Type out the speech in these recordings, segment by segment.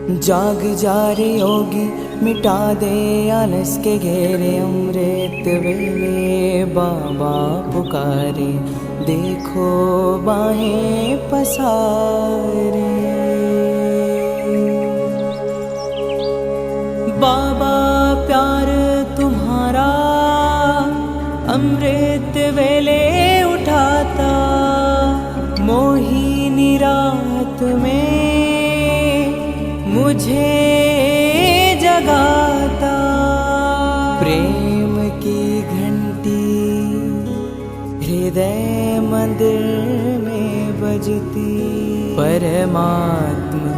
जाग जा रे योगी, मिटा दे आलस के घेरे। अमृत वेले बाबा पुकारे, देखो बाहें पसारे। बाबा प्यार तुम्हारा अमृत वेले उठाता, मोहिनी रात में मुझे जगाता। प्रेम की घंटी हृदय मंदिर में बजती, परमात्मा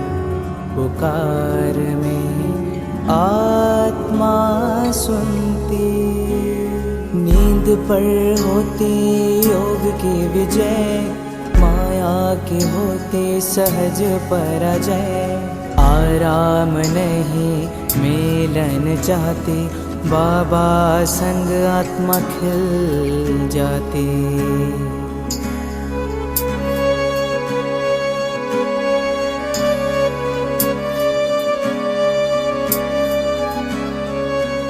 पुकार में आत्मा सुनती। नींद पर होती योग की विजय, माया के होते सहज पराजय। आराम नहीं मिलन चाहती, बाबा संग आत्मा खिल जाती।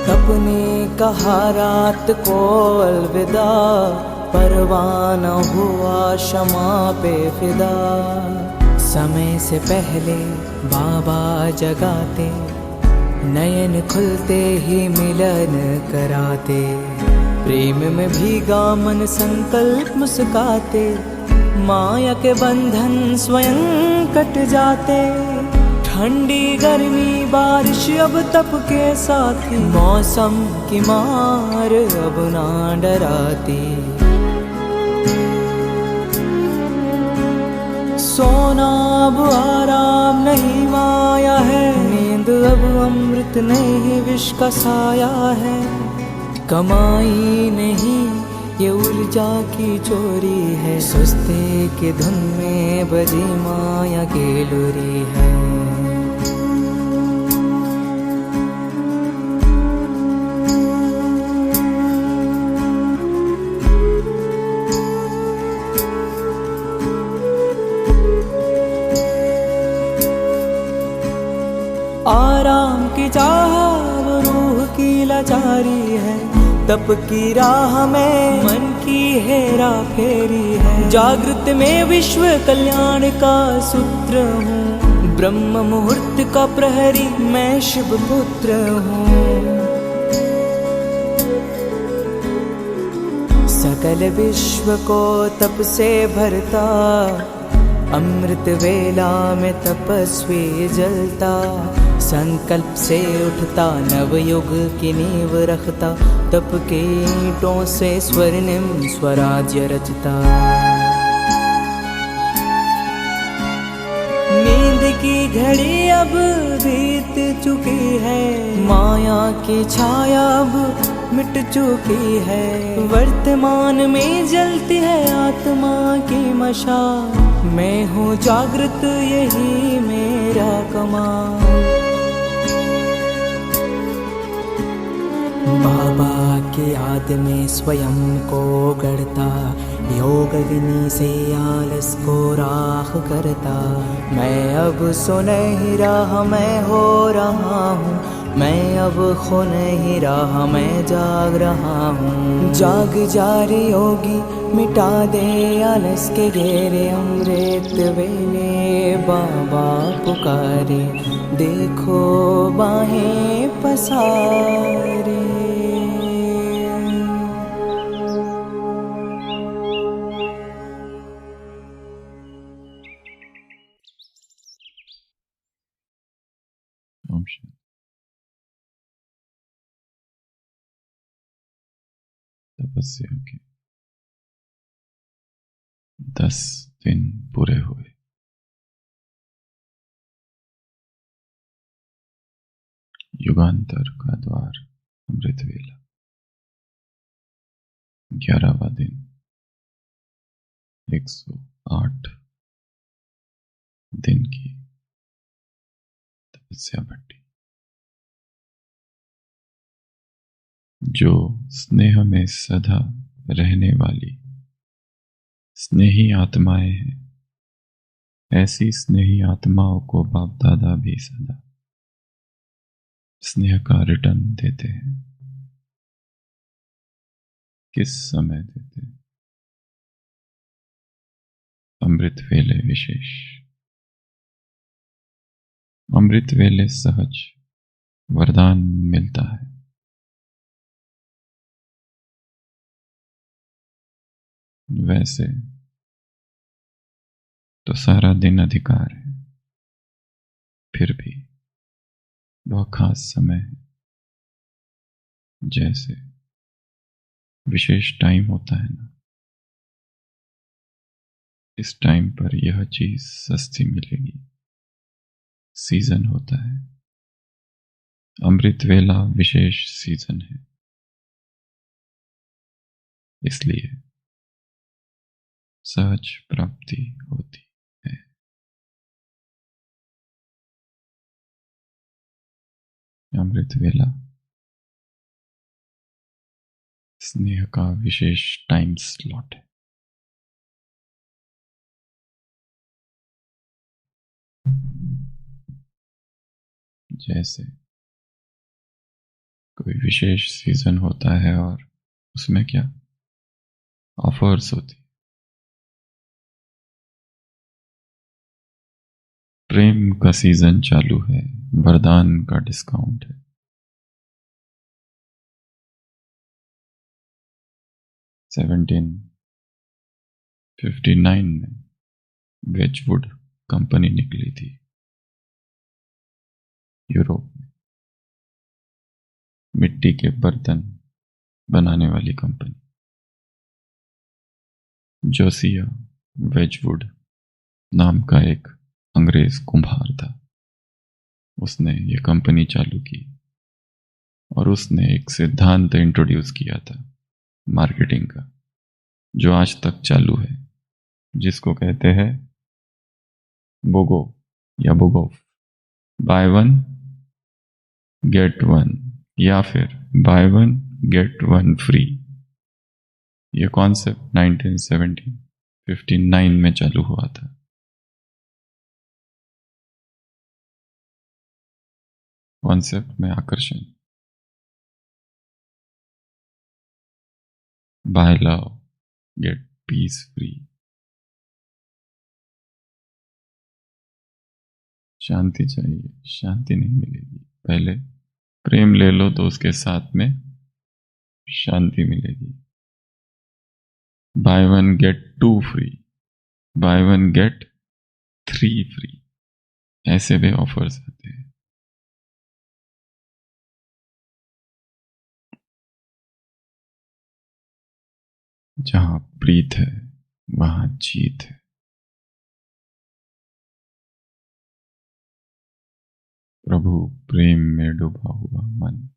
अपने कहा रात को अलविदा, परवाना हुआ क्षमा पे फिदा। समय से पहले बाबा जगाते, नयन खुलते ही मिलन कराते। प्रेम में भीगा मन संकल्प मुस्काते, माया के बंधन स्वयं कट जाते। ठंडी गर्मी बारिश अब तप के साथी, मौसम की मार अब ना डराती। सोना अब आराम नहीं माया है, नींद अब अमृत नहीं विष का साया है। कमाई नहीं ये ऊर्जा की चोरी है, सुस्ती की धुन में बजी माया की लुरी है। आराम की चाह वो रूह की लाचारी है, तप की राह में मन की हेरा फेरी है। जागृत में विश्व कल्याण का सूत्र हूँ, ब्रह्म मुहूर्त का प्रहरी मैं शिव पुत्र हूँ। सकल विश्व को तप से भरता, अमृत वेला में तपस्वी जलता। संकल्प से उठता नवयुग की नींव रखता, तप के ईंटों से स्वर्णिम स्वराज्य रचता। नींद की घड़ी अब बीत चुकी है, माया की छाया अब मिट चुकी है। वर्तमान में जलती है आत्मा की मशाल, मैं हूँ जागृत यही मेरा कमाल। बाबा की याद में स्वयं को गढ़ता, योग अग्नि से आलस को राख करता। मैं अब सुनहरी राह मैं हो रहा हूँ, मैं अब खो नहीं रहा मैं जाग रहा हूँ। जाग जा रे योगी, मिटा दे आलस के घेरे। अमृत वेले बाबा पुकारे, देखो बाहें पसारे। तपस्या के 10 दिन पूरे हुए। युगांतर का द्वार अमृत वेला। 11वां दिन 108 दिन की तपस्या भट्टी। जो स्नेह में सदा रहने वाली स्नेही आत्माएं हैं, ऐसी स्नेही आत्माओं को बाप दादा भी सदा स्नेह का रिटर्न देते हैं। किस समय देते हैं? अमृत वेले विशेष। अमृत वेले सहज वरदान मिलता है। वैसे तो सारा दिन अधिकार है, फिर भी वह खास समय है। जैसे विशेष टाइम होता है ना, इस टाइम पर यह चीज सस्ती मिलेगी, सीजन होता है। अमृत वेला विशेष सीजन है, इसलिए सहज प्राप्ति होती है। अमृत वेला स्नेह का विशेष टाइम स्लॉट है। जैसे कोई विशेष सीजन होता है और उसमें क्या ऑफर्स होती। प्रेम का सीजन चालू है, वरदान का डिस्काउंट है। 1759 में वेजवुड कंपनी निकली थी यूरोप में, मिट्टी के बर्तन बनाने वाली कंपनी। जोसिया वेजवुड नाम का एक अंग्रेज कुम्हार था, उसने ये कंपनी चालू की और उसने एक सिद्धांत इंट्रोड्यूस किया था मार्केटिंग का, जो आज तक चालू है, जिसको कहते हैं बोगो या BOGOF. Buy one get one या फिर buy one get one free. ये कॉन्सेप्ट 1959 में चालू हुआ था। कॉन्सेप्ट में आकर्षण, buy love get peace free. शांति चाहिए, शांति नहीं मिलेगी, पहले प्रेम ले लो तो उसके साथ में शांति मिलेगी। Buy one get two free, buy one get 3 फ्री, ऐसे भी ऑफर्स आते हैं। जहां प्रीत है वहां जीत है। प्रभु प्रेम में डूबा हुआ मन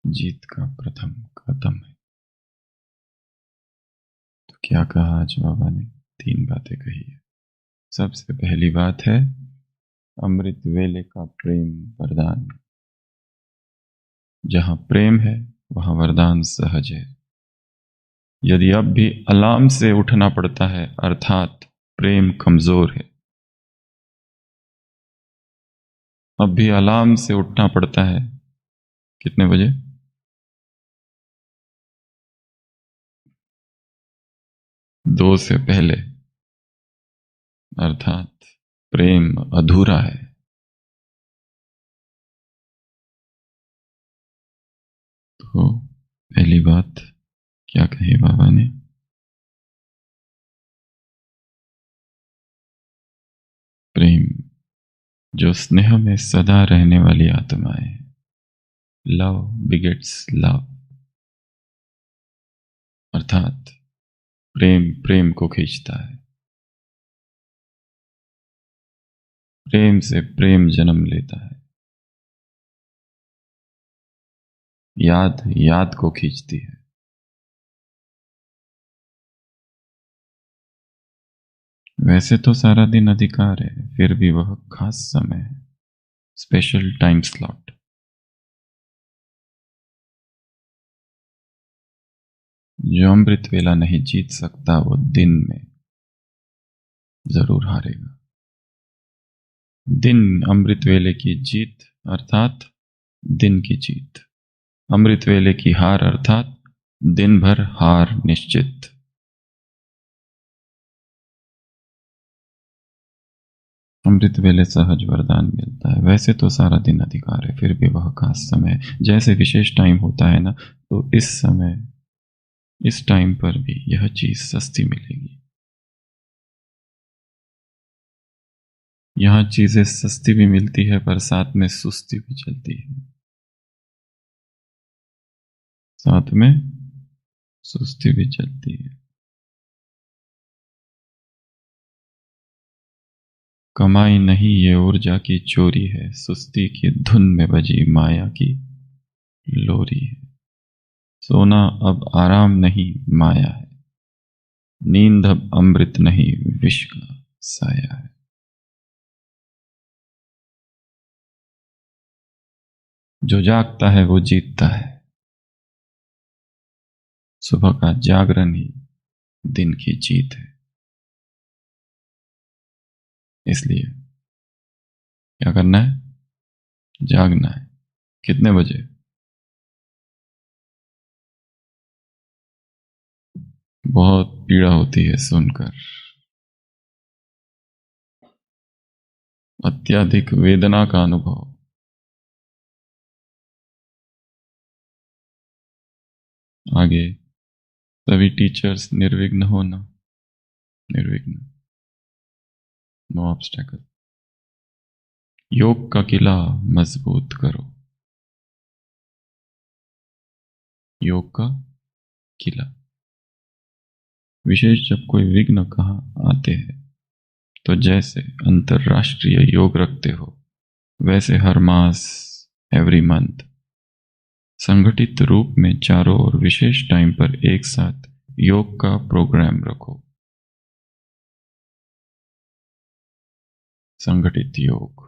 जीत का प्रथम कदम है। तो क्या कहा आज बाबा ने? 3 बातें कही है। सबसे पहली बात है अमृत वेले का प्रेम वरदान। जहां प्रेम है वहां वरदान सहज है। यदि अब भी अलार्म से उठना पड़ता है, अर्थात प्रेम कमजोर है, अब भी अलार्म से उठना पड़ता है, कितने बजे? 2 से पहले, अर्थात प्रेम अधूरा है। तो पहली बात क्या कही बाबा ने? प्रेम जो स्नेह में सदा रहने वाली आत्माएं, लव बिगेट्स लव, अर्थात प्रेम प्रेम को खींचता है। प्रेम से प्रेम जन्म लेता है, याद याद को खींचती है। वैसे तो सारा दिन अधिकार है, फिर भी वह खास समय है, स्पेशल टाइम स्लॉट। जो अमृत वेला नहीं जीत सकता वो दिन में जरूर हारेगा। दिन अमृत वेले की जीत अर्थात दिन की जीत। अमृत वेले की हार अर्थात दिन भर हार निश्चित। अमृत वेले सहज वरदान मिलता है। वैसे तो सारा दिन अधिकार है, फिर भी वह खास समय जैसे विशेष टाइम होता है ना, तो इस समय इस टाइम पर भी यह चीज सस्ती मिलेगी। यहां चीजें सस्ती भी मिलती है पर साथ में सुस्ती भी चलती है, साथ में सुस्ती भी चलती है। कमाई नहीं ये ऊर्जा की चोरी है, सुस्ती की धुन में बजी माया की लोरी है। सोना अब आराम नहीं माया है, नींद अब अमृत नहीं विष का साया है। जो जागता है वो जीतता है, सुबह का जागरण ही दिन की जीत है। इसलिए क्या करना है? जागना है। कितने बजे? बहुत पीड़ा होती है सुनकर, अत्यधिक वेदना का अनुभव। आगे सभी टीचर्स निर्विघ्न होना, निर्विघ्न, नो ऑब्स्टेकल। योग का किला मजबूत करो, योग का किला। विशेष जब कोई विघ्न कहाँ आते हैं, तो जैसे अंतरराष्ट्रीय योग रखते हो, वैसे हर मास, एवरी मंथ संगठित रूप में चारों ओर विशेष टाइम पर एक साथ योग का प्रोग्राम रखो। संगठित योग।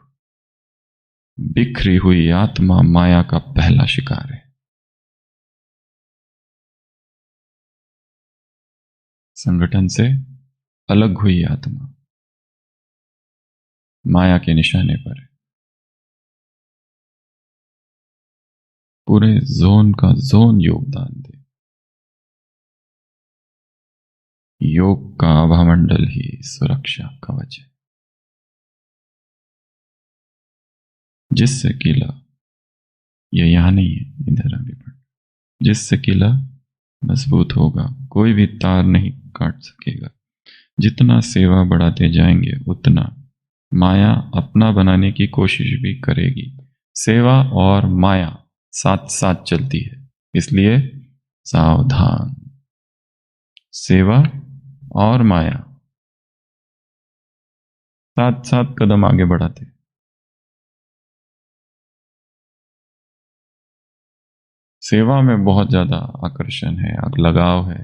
बिखरी हुई आत्मा माया का पहला शिकार है। संगठन से अलग हुई आत्मा माया के निशाने पर है। पूरे जोन का जोन योगदान दे। योग का आभामंडल ही सुरक्षा कवच है, जिससे किला, यह यहां नहीं है, इधर आगे बढ़, जिससे किला मजबूत होगा, कोई भी तार नहीं काट सकेगा। जितना सेवा बढ़ाते जाएंगे उतना माया अपना बनाने की कोशिश भी करेगी। सेवा और माया साथ साथ चलती है, इसलिए सावधान। सेवा और माया साथ साथ कदम आगे बढ़ाते। सेवा में बहुत ज्यादा आकर्षण है, लगाव है,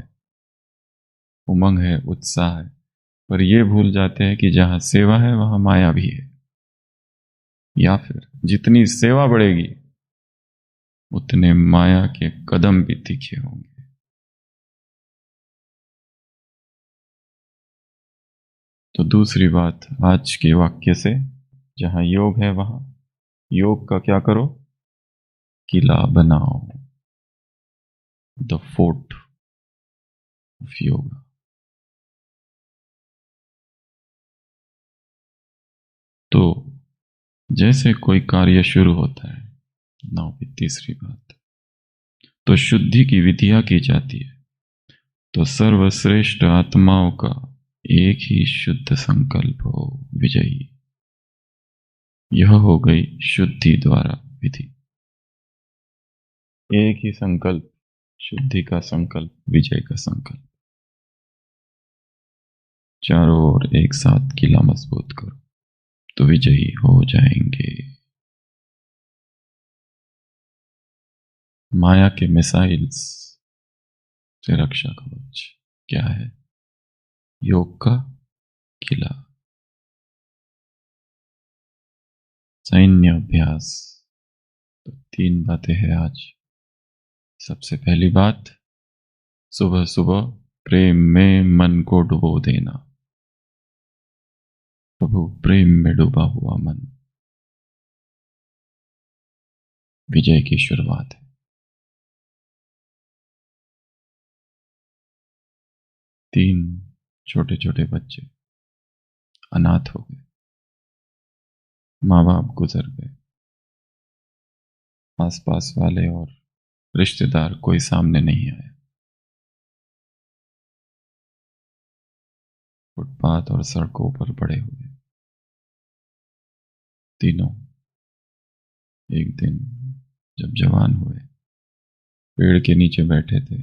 उमंग है, उत्साह है, पर यह भूल जाते हैं कि जहां सेवा है वहां माया भी है। या फिर जितनी सेवा बढ़ेगी उतने माया के कदम भी तीखे होंगे। तो दूसरी बात आज के वाक्य से, जहां योग है वहां योग का क्या करो? किला बनाओ, द फोर्ट ऑफ योगा। तो जैसे कोई कार्य शुरू होता है, नौ की तीसरी बात, तो शुद्धि की विधिया की जाती है। तो सर्वश्रेष्ठ आत्माओं का एक ही शुद्ध संकल्प हो विजयी। यह हो गई शुद्धि द्वारा विधि। एक ही संकल्प, शुद्धि का संकल्प, विजय का संकल्प। चारों ओर एक साथ किला मजबूत करो तो विजयी हो जाएंगे। माया के मिसाइल्स से रक्षा कवच क्या है? योग का किला। सैन्य अभ्यास। तो 3 बातें हैं आज। सबसे पहली बात, सुबह सुबह प्रेम में मन को डुबो देना। प्रभु प्रेम में डूबा हुआ मन विजय की शुरुआत है। तीन छोटे छोटे बच्चे अनाथ हो गए, माँ बाप गुजर गए, आसपास वाले और रिश्तेदार कोई सामने नहीं आया। फुटपाथ और सड़कों पर पड़े हुए तीनों एक दिन जब जवान हुए, पेड़ के नीचे बैठे थे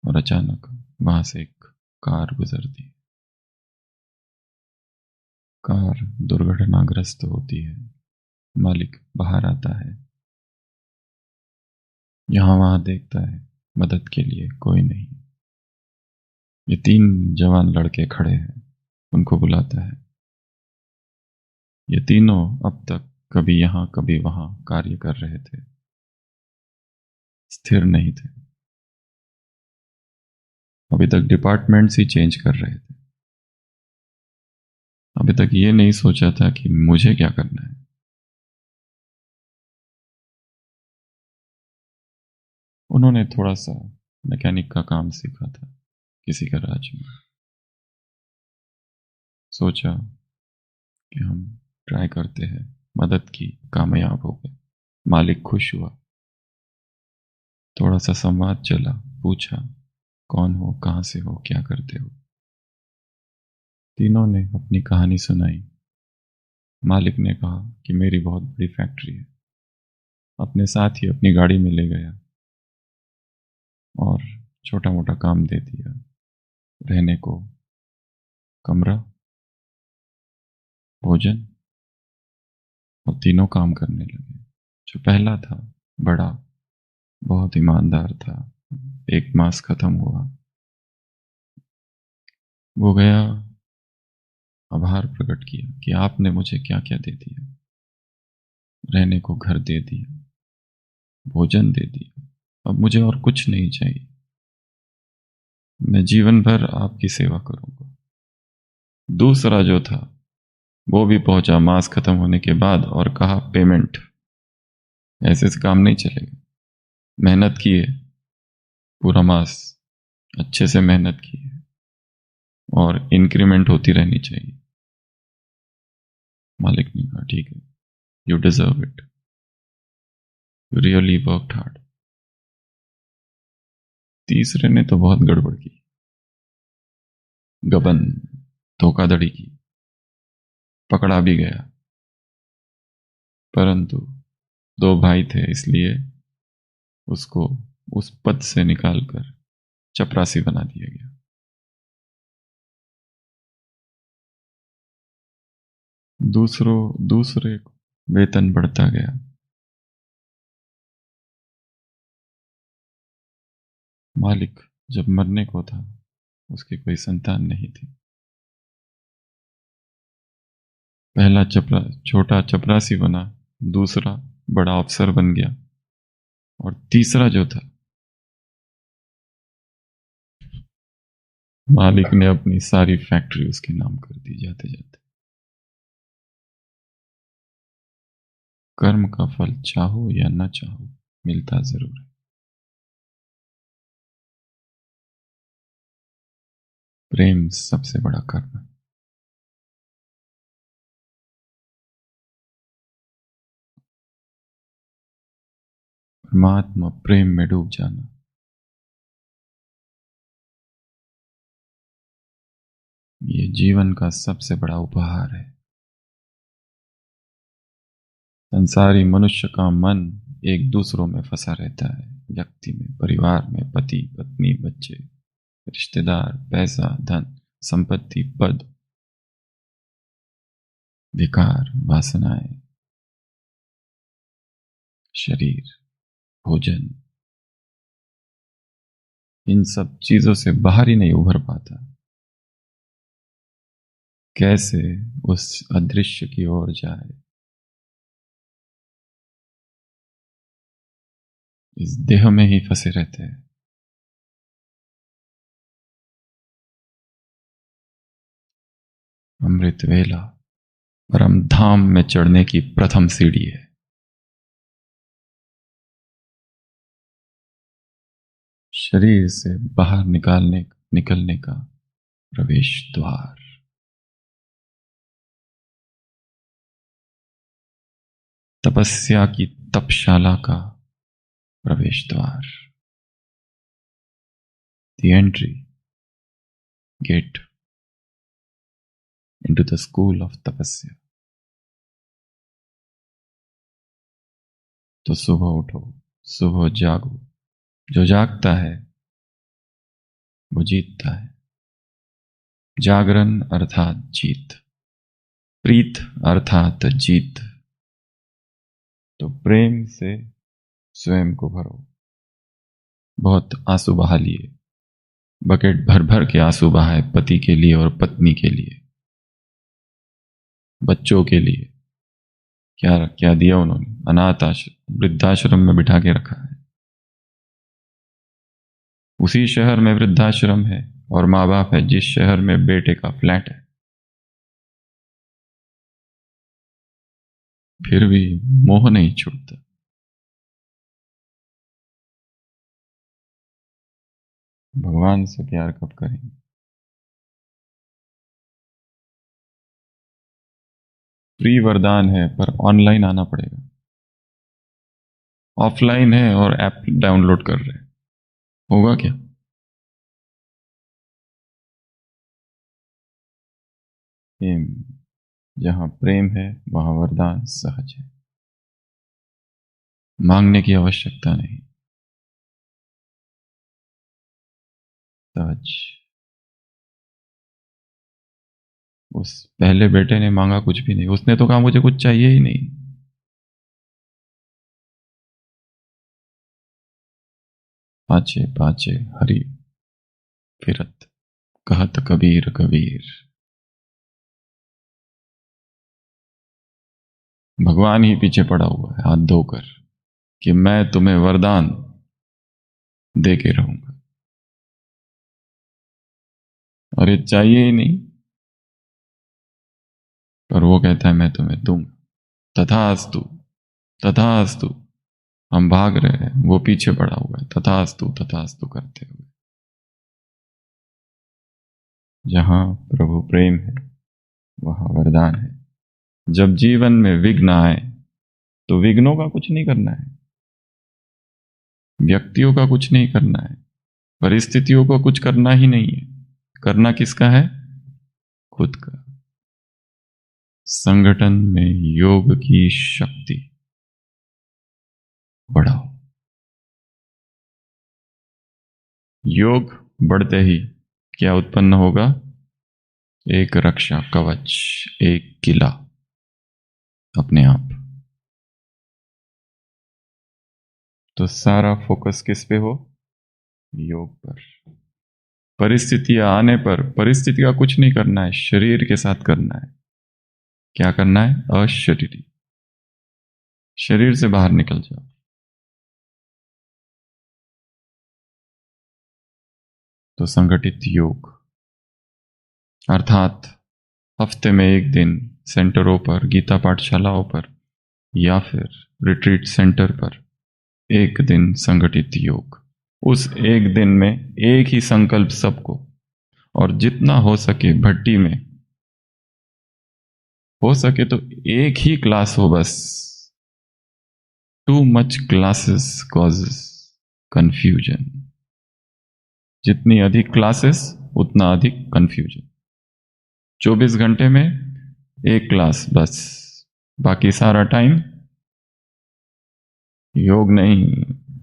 और अचानक वहां से एक कार गुजरती। कार दुर्घटनाग्रस्त होती है। मालिक बाहर आता है, यहां वहां देखता है, मदद के लिए कोई नहीं। ये तीन जवान लड़के खड़े हैं, उनको बुलाता है। ये तीनों अब तक कभी यहां कभी वहां कार्य कर रहे थे, स्थिर नहीं थे। अभी तक डिपार्टमेंट्स ही चेंज कर रहे थे। अभी तक ये नहीं सोचा था कि मुझे क्या करना है। उन्होंने थोड़ा सा मैकेनिक का काम सीखा था किसी गैराज में। सोचा कि हम ट्राई करते हैं, मदद की, कामयाब हो गए। मालिक खुश हुआ। थोड़ा सा संवाद चला, पूछा कौन हो, कहां से हो, क्या करते हो। तीनों ने अपनी कहानी सुनाई। मालिक ने कहा कि मेरी बहुत बड़ी फैक्ट्री है। अपने साथ ही अपनी गाड़ी में ले गया और छोटा मोटा काम दे दिया, रहने को कमरा, भोजन, और तीनों काम करने लगे। जो पहला था, बड़ा, बहुत ईमानदार था, एक मास खत्म हुआ, वो गया, आभार प्रकट किया कि आपने मुझे क्या क्या दे दिया। रहने को घर दे दिया, भोजन दे दिया, अब मुझे और कुछ नहीं चाहिए। मैं जीवन भर आपकी सेवा करूंगा। दूसरा जो था वो भी पहुंचा मास खत्म होने के बाद और कहा पेमेंट। ऐसे से काम नहीं चलेगा, मेहनत की है, पूरा मास अच्छे से मेहनत की है और इंक्रीमेंट होती रहनी चाहिए। मालिक ने कहा ठीक है, you deserve it, you really worked hard. तीसरे ने तो बहुत गड़बड़ की, गबन, धोखाधड़ी की, पकड़ा भी गया। परंतु दो भाई थे इसलिए उसको उस पद से निकालकर चपरासी बना दिया गया। दूसरे वेतन बढ़ता गया। मालिक जब मरने को था, उसकी कोई संतान नहीं थी। पहला छोटा चपरासी बना, दूसरा बड़ा अफसर बन गया, और तीसरा जो था, मालिक ने अपनी सारी फैक्ट्री उसके नाम कर दी जाते जाते। कर्म का फल चाहो या न चाहो मिलता जरूर है। प्रेम सबसे बड़ा कर्म है। परमात्मा प्रेम में डूब जाना, ये जीवन का सबसे बड़ा उपहार है। संसारी मनुष्य का मन एक दूसरों में फंसा रहता है, व्यक्ति में, परिवार में, पति पत्नी, बच्चे, रिश्तेदार, पैसा, धन, संपत्ति, पद, विकार, वासनाएं, शरीर, भोजन, इन सब चीजों से बाहर ही नहीं उभर पाता। कैसे उस अदृश्य की ओर जाए, इस देह में ही फंसे रहते हैं। अमृत वेला परम धाम में चढ़ने की प्रथम सीढ़ी है। शरीर से बाहर निकलने का प्रवेश द्वार। तपस्या की तपशाला का प्रवेश द्वार। The entry gate into the school of तपस्या। तो सुबह उठो, सुबह जागो। जो जागता है वो जीतता है। जागरण अर्थात जीत, प्रीत अर्थात जीत। तो प्रेम से स्वयं को भरो। बहुत आंसू बहा लिए, बकेट भर भर के आंसू बहाए पति के लिए और पत्नी के लिए, बच्चों के लिए। क्या क्या दिया उन्होंने? अनाथ आश्रम, वृद्धाश्रम में बिठा के रखा है। उसी शहर में वृद्धाश्रम है और माँ बाप है जिस शहर में बेटे का फ्लैट है। फिर भी मोह नहीं छूटता। भगवान से प्यार कब करेंगे? फ्री वरदान है पर ऑनलाइन आना पड़ेगा। ऑफलाइन है और ऐप डाउनलोड कर रहे हैं, होगा क्या? प्रेम, जहां प्रेम है वहां वरदान सहज है। मांगने की आवश्यकता नहीं, सहज। उस पहले बेटे ने मांगा कुछ भी नहीं, उसने तो कहा मुझे कुछ चाहिए ही नहीं। पाछे पाछे हरि फिरत, कहत कबीर कबीर। भगवान ही पीछे पड़ा हुआ है हाथ धोकर कि मैं तुम्हें वरदान दे के रहूंगा, और ये चाहिए ही नहीं, पर वो कहता है मैं तुम्हें दूंगा। तथास्तु तथास्तु। हम भाग रहे हैं, वो पीछे पड़ा हुआ है तथास्तु तथास्तु करते हुए। जहां प्रभु प्रेम है वहां वरदान है। जब जीवन में विघ्न आए तो विघ्नों का कुछ नहीं करना है, व्यक्तियों का कुछ नहीं करना है, परिस्थितियों को कुछ करना ही नहीं है। करना किसका है? खुद का। संगठन में योग की शक्ति बढ़ाओ। योग बढ़ते ही क्या उत्पन्न होगा? एक रक्षा कवच, एक किला अपने आप। तो सारा फोकस किस पे हो? योग पर। परिस्थितियां आने पर परिस्थिति का कुछ नहीं करना है, शरीर के साथ करना है। क्या करना है? अशरीरी। शरीर से बाहर निकल जाओ। तो संगठित योग अर्थात हफ्ते में एक दिन सेंटरों पर, गीता पाठशालाओं पर या फिर रिट्रीट सेंटर पर एक दिन संगठित योग। उस एक दिन में एक ही संकल्प सबको, और जितना हो सके भट्टी में हो सके तो एक ही क्लास हो बस। Too much classes causes confusion. जितनी अधिक क्लासेस उतना अधिक कंफ्यूजन। 24 घंटे में एक क्लास बस, बाकी सारा टाइम योग नहीं।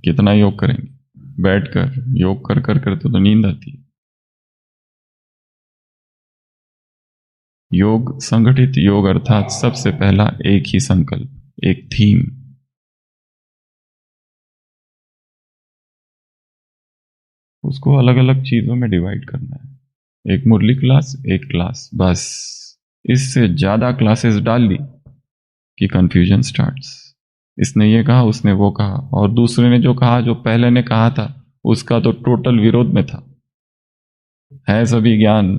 कितना योग करेंगे? बैठकर योग कर कर कर तो नींद आती है। योग, संगठित योग अर्थात सबसे पहला एक ही संकल्प, एक थीम। उसको अलग अलग चीजों में डिवाइड करना है। एक मुरली क्लास, एक क्लास बस। इससे ज्यादा क्लासेस डाल दी कि कंफ्यूजन स्टार्ट्स। इसने ये कहा, उसने वो कहा, और दूसरे ने जो कहा, जो पहले ने कहा था उसका तो टोटल विरोध में था। है सभी ज्ञान,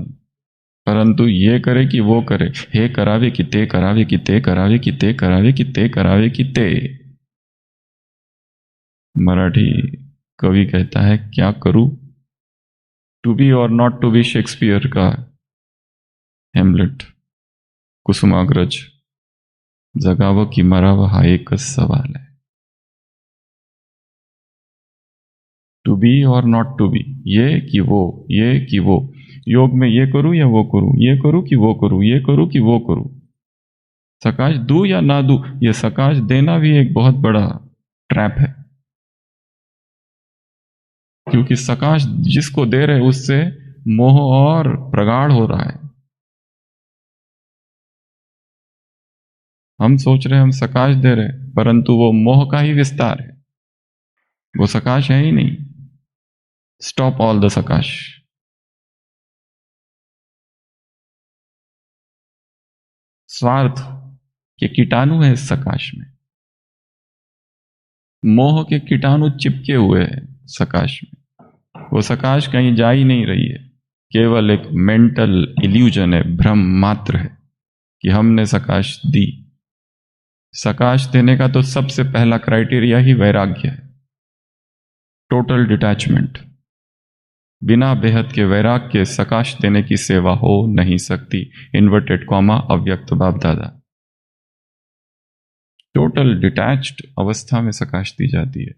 परंतु ये करे कि वो करे। हे करावे कि ते करावे कि ते करावे कि ते करावे कि ते करावे कि ते। मराठी कवि कहता है क्या करूं, टू बी और नॉट टू बी शेक्सपियर का हेमलेट, कुसुमाग्रज, जगावं की मरावं हा एकच सवाल है। टू बी और नॉट टू बी, ये कि वो, ये कि वो, योग में ये करूं या वो करूं, ये करूं कि वो करूं, ये करूं कि वो करूं, सकाश दूं या ना दूं, ये सकाश देना भी एक बहुत बड़ा ट्रैप है, क्योंकि सकाश जिसको दे रहे उससे मोह और प्रगाढ़ हो रहा है। हम सोच रहे हम सकाश दे रहे, परंतु वो मोह का ही विस्तार है, वो सकाश है ही नहीं। Stop all the सकाश। स्वार्थ के कीटाणु है इस सकाश में, मोह के कीटाणु चिपके हुए हैं सकाश में। वो सकाश कहीं जा ही नहीं रही है, केवल एक मेंटल इल्यूजन है, भ्रम मात्र है कि हमने सकाश दी। सकाश देने का तो सबसे पहला क्राइटेरिया ही वैराग्य है, टोटल डिटैचमेंट। बिना बेहद के वैराग के सकाश देने की सेवा हो नहीं सकती। इन्वर्टेड कॉमा अव्यक्त बाप दादा। टोटल डिटैच्ड अवस्था में सकाश दी जाती है।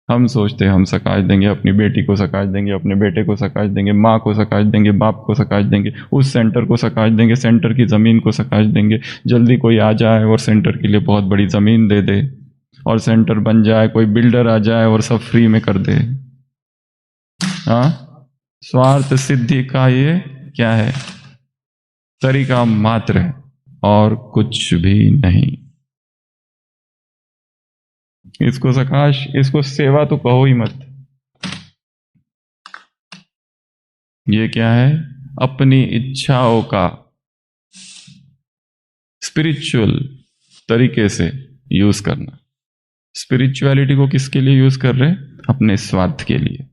हम सोचते हैं हम सकाश देंगे, अपनी बेटी को सकाश देंगे, अपने बेटे को सकाश देंगे, माँ को सकाश देंगे, बाप को सकाश देंगे, उस सेंटर को सकाश देंगे, सेंटर की जमीन को सकाश देंगे। जल्दी कोई आ जाए और सेंटर के लिए बहुत बड़ी जमीन दे दे और सेंटर बन जाए, कोई बिल्डर आ जाए और सब फ्री में कर दे। हाँ, स्वार्थ सिद्धि का ये क्या है, तरीका मात्र है और कुछ भी नहीं। इसको सकाश, इसको सेवा तो कहो ही मत। ये क्या है, अपनी इच्छाओं का स्पिरिचुअल तरीके से यूज करना। स्पिरिचुअलिटी को किसके लिए यूज कर रहे हैं, अपने स्वार्थ के लिए।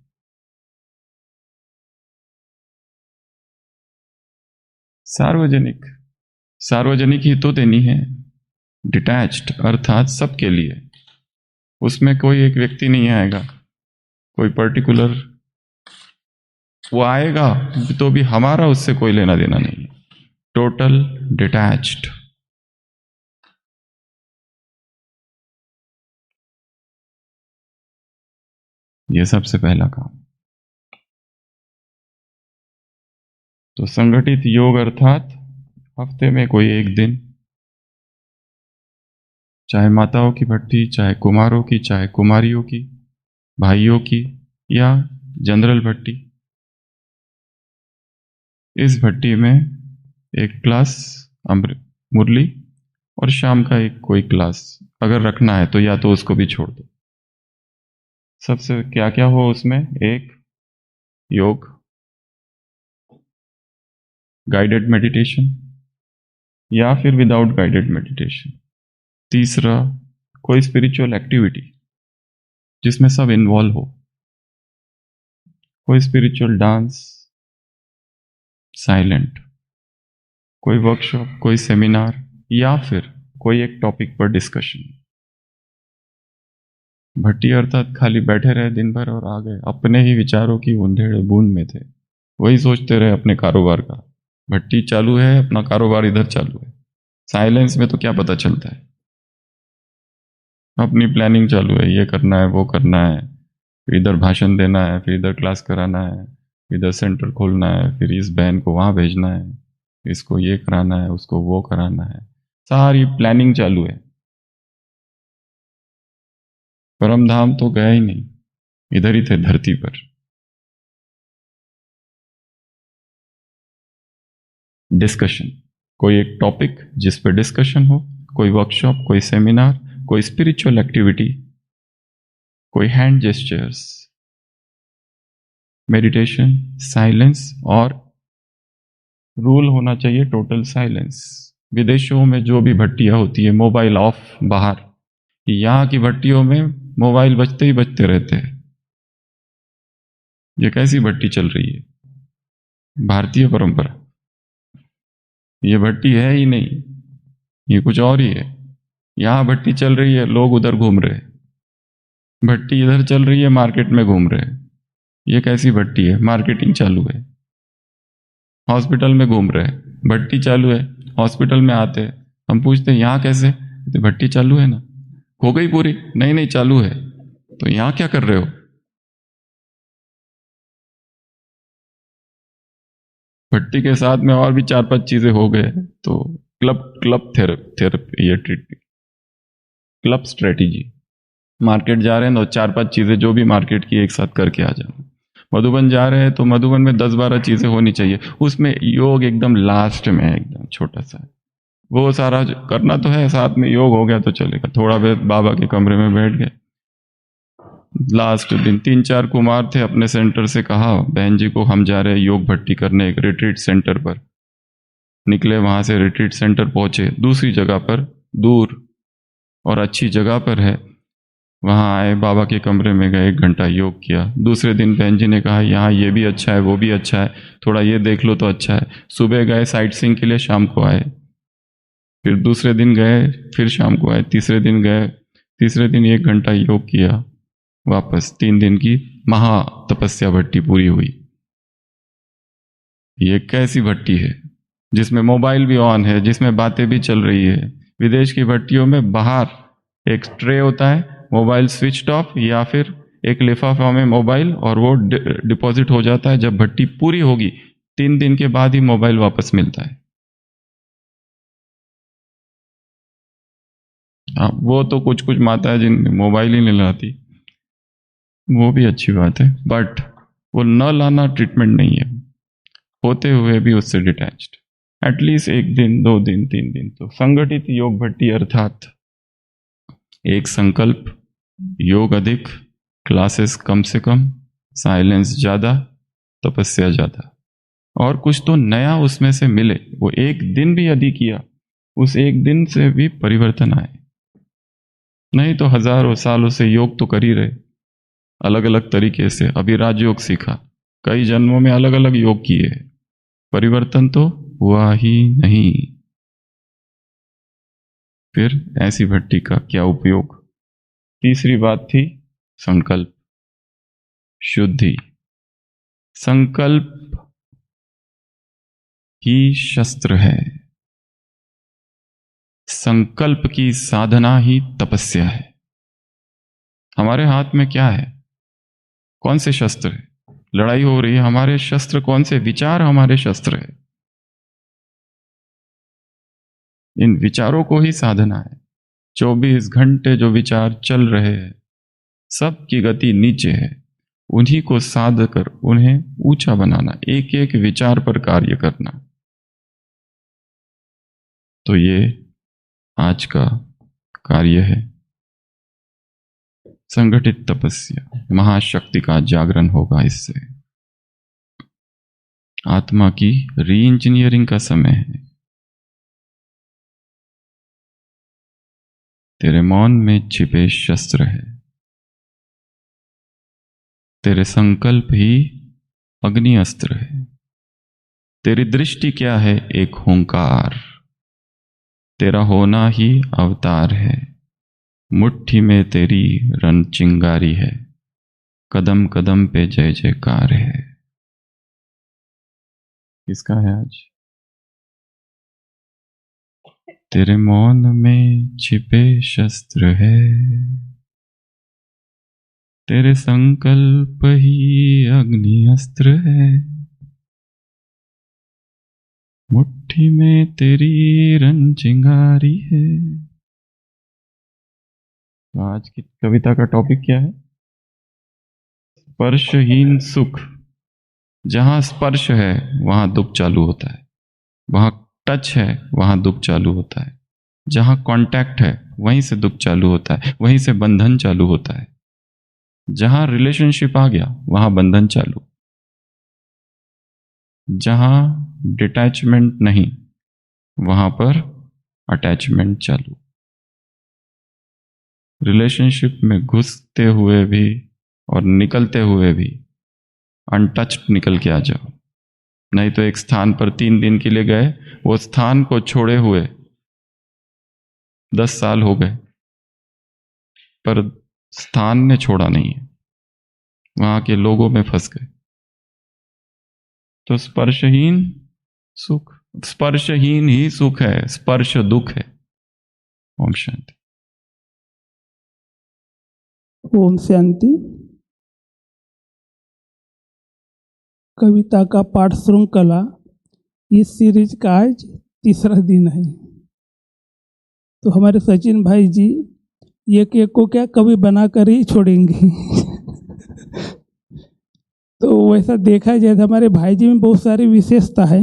सार्वजनिक, सार्वजनिक ही तो देनी है, डिटैच्ड अर्थात सबके लिए। उसमें कोई एक व्यक्ति नहीं आएगा, कोई पर्टिकुलर, वो आएगा तो भी हमारा उससे कोई लेना देना नहीं है। Total detached. ये सबसे पहला काम। तो संगठित योग अर्थात हफ्ते में कोई एक दिन, चाहे माताओं की भट्टी, चाहे कुमारों की, चाहे कुमारियों की, भाइयों की, या जनरल भट्टी, इस भट्टी में एक क्लास मुरली और शाम का एक कोई क्लास अगर रखना है तो या तो उसको भी छोड़ दो। सबसे क्या क्या हो उसमें, एक योग, गाइडेड मेडिटेशन या फिर विदाउट गाइडेड मेडिटेशन। तीसरा कोई स्पिरिचुअल एक्टिविटी जिसमें सब इन्वॉल्व हो, कोई स्पिरिचुअल डांस, साइलेंट, कोई वर्कशॉप, कोई सेमिनार, या फिर कोई एक टॉपिक पर डिस्कशन। भट्टी अर्थात खाली बैठे रहे दिन भर और आ गए, अपने ही विचारों की उंधेड़ बूंद में थे, वही सोचते रहे अपने कारोबार का। भट्टी चालू है, अपना कारोबार इधर चालू है। साइलेंस में तो क्या पता चलता है, अपनी प्लानिंग चालू है, ये करना है, वो करना है, फिर इधर भाषण देना है, फिर इधर क्लास कराना है, इधर सेंटर खोलना है, फिर इस बहन को वहां भेजना है, इसको ये कराना है, उसको वो कराना है, सारी प्लानिंग चालू है। परम धाम तो गया ही नहीं, इधर ही थे धरती पर। डिस्कशन, कोई एक टॉपिक जिस पर डिस्कशन हो, कोई वर्कशॉप, कोई सेमिनार, कोई स्पिरिचुअल एक्टिविटी, कोई हैंड जेस्चर्स, मेडिटेशन, साइलेंस, और रूल होना चाहिए टोटल साइलेंस। विदेशों में जो भी भट्टियां होती है, मोबाइल ऑफ बाहर, यहां की भट्टियों में मोबाइल बजते ही बजते रहते हैं। ये कैसी भट्टी चल रही है, भारतीय परंपरा। ये भट्टी है ही नहीं, ये कुछ और ही है। यहां भट्टी चल रही है, लोग उधर घूम रहे हैं। भट्टी इधर चल रही है, मार्केट में घूम रहे हैं। ये कैसी भट्टी है? मार्केटिंग चालू है। हॉस्पिटल में घूम रहे हैं, भट्टी चालू है। हॉस्पिटल में आते हैं, हम पूछते हैं यहाँ कैसे? तो भट्टी चालू है ना। हो गई पूरी? नहीं नहीं, चालू है। तो यहाँ क्या कर रहे हो? भट्टी के साथ में और भी 4-5 चीजें हो गए तो क्लब क्लब थेरेपी, ये ट्रीटमेंट, क्लब स्ट्रेटेजी। मार्केट जा रहे हैं तो 4-5 चीजें जो भी मार्केट की एक साथ करके आ जाना। मधुबन जा रहे हैं तो मधुबन में 10-12 चीजें होनी चाहिए। उसमें योग एकदम लास्ट में है, एकदम छोटा सा। वो सारा करना तो है, साथ में योग हो गया तो चलेगा। थोड़ा बहुत बाबा के कमरे में बैठ गए। लास्ट दिन 3-4 कुमार थे, अपने सेंटर से कहा बहन जी को हम जा रहे हैं योग भट्टी करने एक रिट्रीट सेंटर पर। निकले वहां से, रिट्रीट सेंटर पहुंचे, दूसरी जगह पर, दूर और अच्छी जगह पर है। वहां आए, बाबा के कमरे में गए, 1 घंटा योग किया। दूसरे दिन बहन जी ने कहा यहाँ ये भी अच्छा है, वो भी अच्छा है, थोड़ा ये देख लो तो अच्छा है। सुबह गए साइट सीइंग के लिए, शाम को आए। फिर दूसरे दिन गए, फिर शाम को आए। तीसरे दिन गए, तीसरे दिन 1 घंटा योग किया, वापस। 3 दिन की महा तपस्या भट्टी पूरी हुई। ये कैसी भट्टी है जिसमें मोबाइल भी ऑन है, जिसमें बातें भी चल रही है? विदेश की भट्टियों में बाहर एक ट्रे होता है, मोबाइल स्विच ऑफ, या फिर एक लिफाफा में मोबाइल, और वो डिपॉजिट हो जाता है। जब भट्टी पूरी होगी 3 दिन के बाद ही मोबाइल वापस मिलता है। हाँ, वो तो कुछ कुछ माता है जिन मोबाइल ही नहीं लाती, वो भी अच्छी बात है, बट वो न लाना ट्रीटमेंट नहीं है। होते हुए भी उससे डिटैच्ड, एटलीस्ट 1 दिन 2 दिन 3 दिन तो संगठित योग भट्टी, अर्थात एक संकल्प, योग अधिक, क्लासेस कम से कम, साइलेंस ज्यादा, तपस्या ज्यादा, और कुछ तो नया उसमें से मिले। वो 1 दिन भी यदि किया, उस 1 दिन से भी परिवर्तन आए। नहीं तो हजारों सालों से योग तो कर ही रहे, अलग अलग तरीके से। अभी राजयोग सीखा, कई जन्मों में अलग अलग योग किए, परिवर्तन तो हुआ ही नहीं। फिर ऐसी भट्टी का क्या उपयोग? तीसरी बात थी संकल्प, शुद्धि। संकल्प ही शस्त्र है, संकल्प की साधना ही तपस्या है। हमारे हाथ में क्या है? कौन से शस्त्र है? लड़ाई हो रही है, हमारे शस्त्र कौन से? विचार हमारे शस्त्र है। इन विचारों को ही साधना है। 24 घंटे जो विचार चल रहे हैं, सब की गति नीचे है, उन्हीं को साध कर उन्हें ऊंचा बनाना, एक एक विचार पर कार्य करना। तो ये आज का कार्य है, संगठित तपस्या। महाशक्ति का जागरण होगा इससे। आत्मा की री इंजीनियरिंग का समय है। तेरे मौन में छिपे शस्त्र है, तेरे संकल्प ही अग्नि अस्त्र है। तेरी दृष्टि क्या है? एक हुंकार। तेरा होना ही अवतार है। मुट्ठी में तेरी रन चिंगारी है, कदम कदम पे जय जयकार है। किसका है आज? तेरे मौन में छिपे शस्त्र है, तेरे संकल्प ही अग्नि अस्त्र है, मुट्ठी में तेरी रन चिंगारी है। तो आज की कविता का टॉपिक क्या है? स्पर्शहीन सुख। जहां स्पर्श है वहां दुख चालू होता है, वहां टच है वहां दुख चालू होता है, जहां कांटेक्ट है वहीं से दुख चालू होता है, वहीं से बंधन चालू होता है। जहां रिलेशनशिप आ गया वहां बंधन चालू, जहां डिटैचमेंट नहीं वहां पर अटैचमेंट चालू। रिलेशनशिप में घुसते हुए भी और निकलते हुए भी अनटच्ड निकल के आ जाओ। नहीं तो एक स्थान पर 3 दिन के लिए गए, वो स्थान को छोड़े हुए 10 साल हो गए, पर स्थान ने छोड़ा नहीं है, वहां के लोगों में फंस गए। तो स्पर्शहीन सुख, स्पर्शहीन ही सुख है, स्पर्श दुख है। ओम शांति। ओम शांति। कविता का पाठ श्रृंखला इस सीरीज का आज तीसरा दिन है। तो हमारे सचिन भाई जी एक एक को क्या कवि बनाकर ही छोड़ेंगे। तो वैसा देखा जाए तो हमारे भाई जी में बहुत सारी विशेषता है,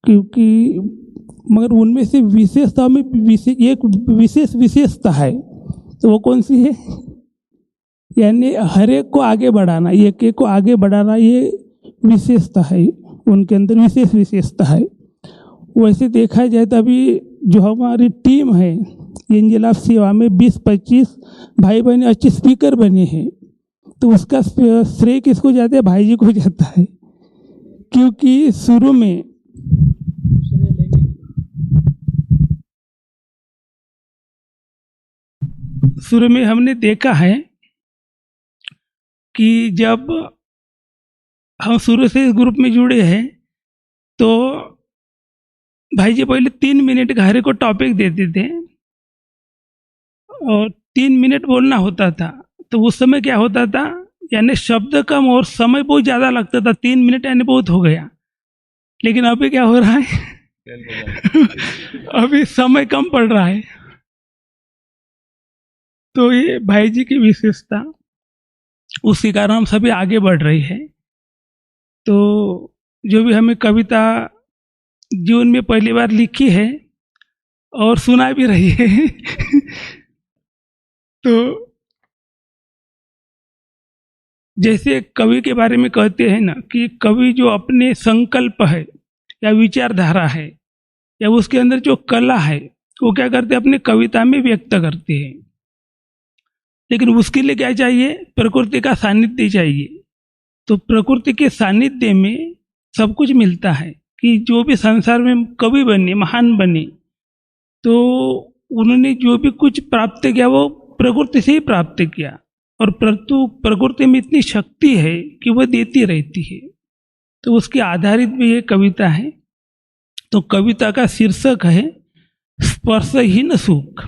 क्योंकि मगर उनमें से विशेषता में एक विशेषता है। तो वो कौन सी है? यानी हर एक को आगे बढ़ाना, एक एक को आगे बढ़ाना, ये विशेषता है उनके अंदर, विशेष विशेषता है। वैसे देखा जाए तो अभी जो हमारी टीम है एंजल ऑफ सेवा में 20-25 भाई बहन अच्छे स्पीकर बने हैं, तो उसका श्रेय किसको जाता है? भाई जी को जाता है। क्योंकि शुरू में हमने देखा है कि जब हम शुरू से इस ग्रुप में जुड़े हैं तो भाई जी पहले 3 मिनट का हर एक को टॉपिक देते थे और 3 मिनट बोलना होता था। तो उस समय क्या होता था, यानी शब्द कम और समय बहुत ज़्यादा लगता था। 3 मिनट यानी बहुत हो गया। लेकिन अभी क्या हो रहा है? अभी समय कम पड़ रहा है। तो ये भाई जी की विशेषता, उसी कारण हम सभी आगे बढ़ रहे हैं। तो जो भी हमें कविता जीवन में पहली बार लिखी है और सुना भी रही है तो जैसे कवि के बारे में कहते हैं ना कि कवि जो अपने संकल्प है या विचारधारा है या उसके अंदर जो कला है वो क्या करते हैं, अपने कविता में व्यक्त करते हैं। लेकिन उसके लिए क्या चाहिए? प्रकृति का सानिध्य चाहिए। तो प्रकृति के सानिध्य में सब कुछ मिलता है। कि जो भी संसार में कवि बने, महान बने, तो उन्होंने जो भी कुछ प्राप्त किया वो प्रकृति से ही प्राप्त किया। और प्रकृति में इतनी शक्ति है कि वह देती रहती है। तो उसके आधारित भी ये कविता है। तो कविता का शीर्षक है स्पर्शहीन सुख।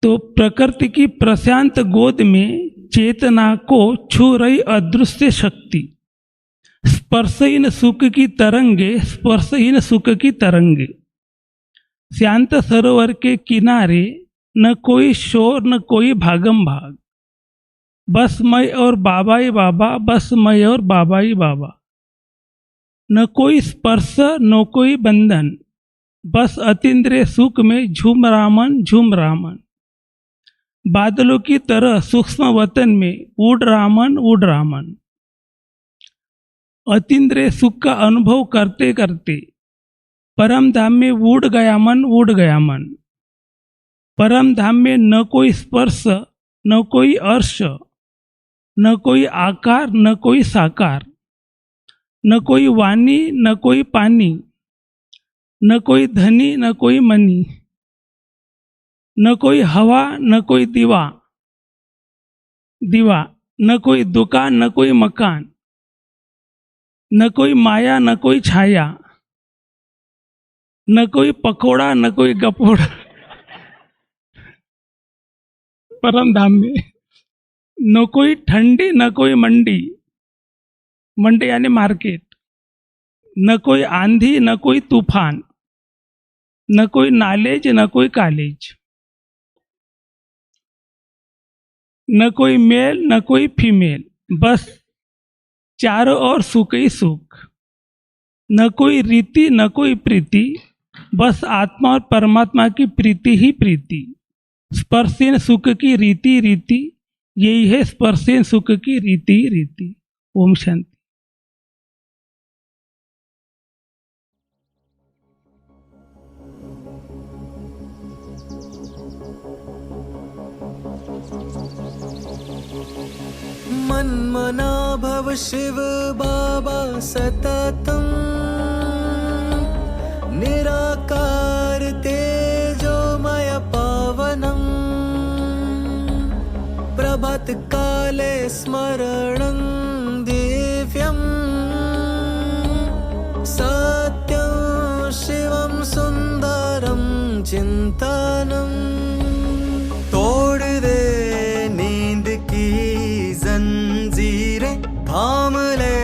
तो प्रकृति की प्रशांत गोद में चेतना को छू रही अदृश्य शक्ति, स्पर्शहीन सुख की तरंगे, स्पर्शहीन सुख की तरंगे। शांत सरोवर के किनारे न कोई शोर न कोई भागम भाग, बस मैं और बाबा ही बाबा, बस मैं और बाबा ही बाबा। न कोई स्पर्श न कोई बंधन, बस अतीन्द्रिय सुख में झूम रामन झूम रामन। बादलों की तरह सूक्ष्म वतन में उड़ रामन उड़ रामन। अतीन्द्रिय सुख का अनुभव करते करते परम धाम में उड़ गया मन उड़ गया मन। परम धाम में न कोई स्पर्श न कोई अर्श, न कोई आकार न कोई साकार, न कोई वाणी न कोई पानी, न कोई धनी न कोई मनी, न कोई हवा न कोई दीवा, न कोई दुकान न कोई मकान, न कोई माया न कोई छाया, न कोई पकोड़ा न कोई गपोड़ा। परम धाम में न कोई ठंडी न कोई मंडी, मंडी यानी मार्केट, न कोई आंधी न कोई तूफान, न कोई नॉलेज न कोई कॉलेज, न कोई मेल न कोई फीमेल, बस चारों ओर सुख ही सुख। न कोई रीति न कोई प्रीति, बस आत्मा और परमात्मा की प्रीति ही प्रीति। स्पर्शहीन सुख की रीति रीति, यही है स्पर्शहीन सुख की रीति रीति। ओम शांति। मन्मना भव शिव बाबा सततम, निराकार तेजोमय तत्काले स्मरणं दिव्यम् सत्यं शिवं सुन्दरं चिन्तनम् तोड़ दे नींद की जंजीरें थाम ले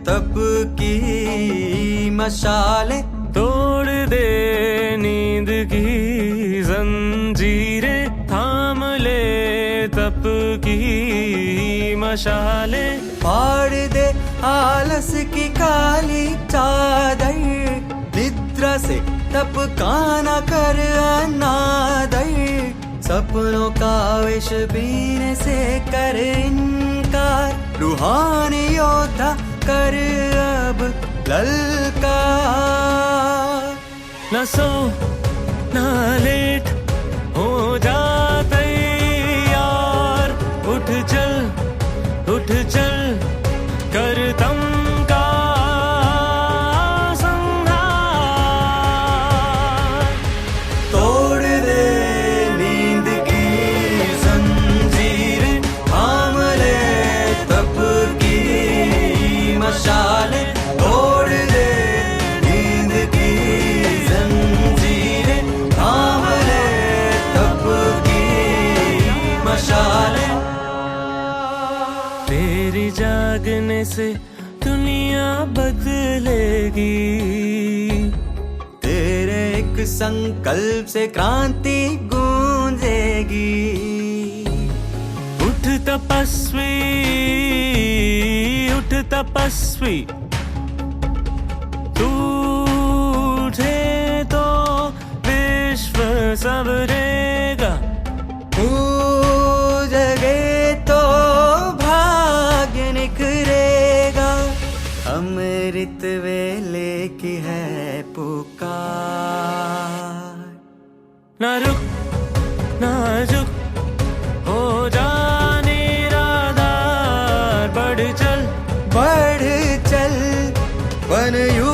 तप की मशाले तोड़ दे नींद की जंजीरें थाम ले तप की मशाले फाड़ दे आलस की काली चादर निद्रा से तप का न कर अनादर सपनों का विष पीने से कर इनकार रूहानी योद्धा कर अब ललकार न सो न लेट हो जा तैयार उठ चल कर तम का संहार तोड़ दे नींद की जंजीरें थाम ले तप की मशाले तोड़ दे नींद की जंजीरें थाम ले तप की मशाले तेरी जागने से दुनिया बदलेगी तेरे एक संकल्प से क्रांति गूंजेगी उठ तपस्वी तू उठे तो विश्व संवरेगा जगे तो भाग्य निखरेगा अमृत वेले की है पुकार ना रुक ना झुक हो जा निराधार बढ़ चल बन यू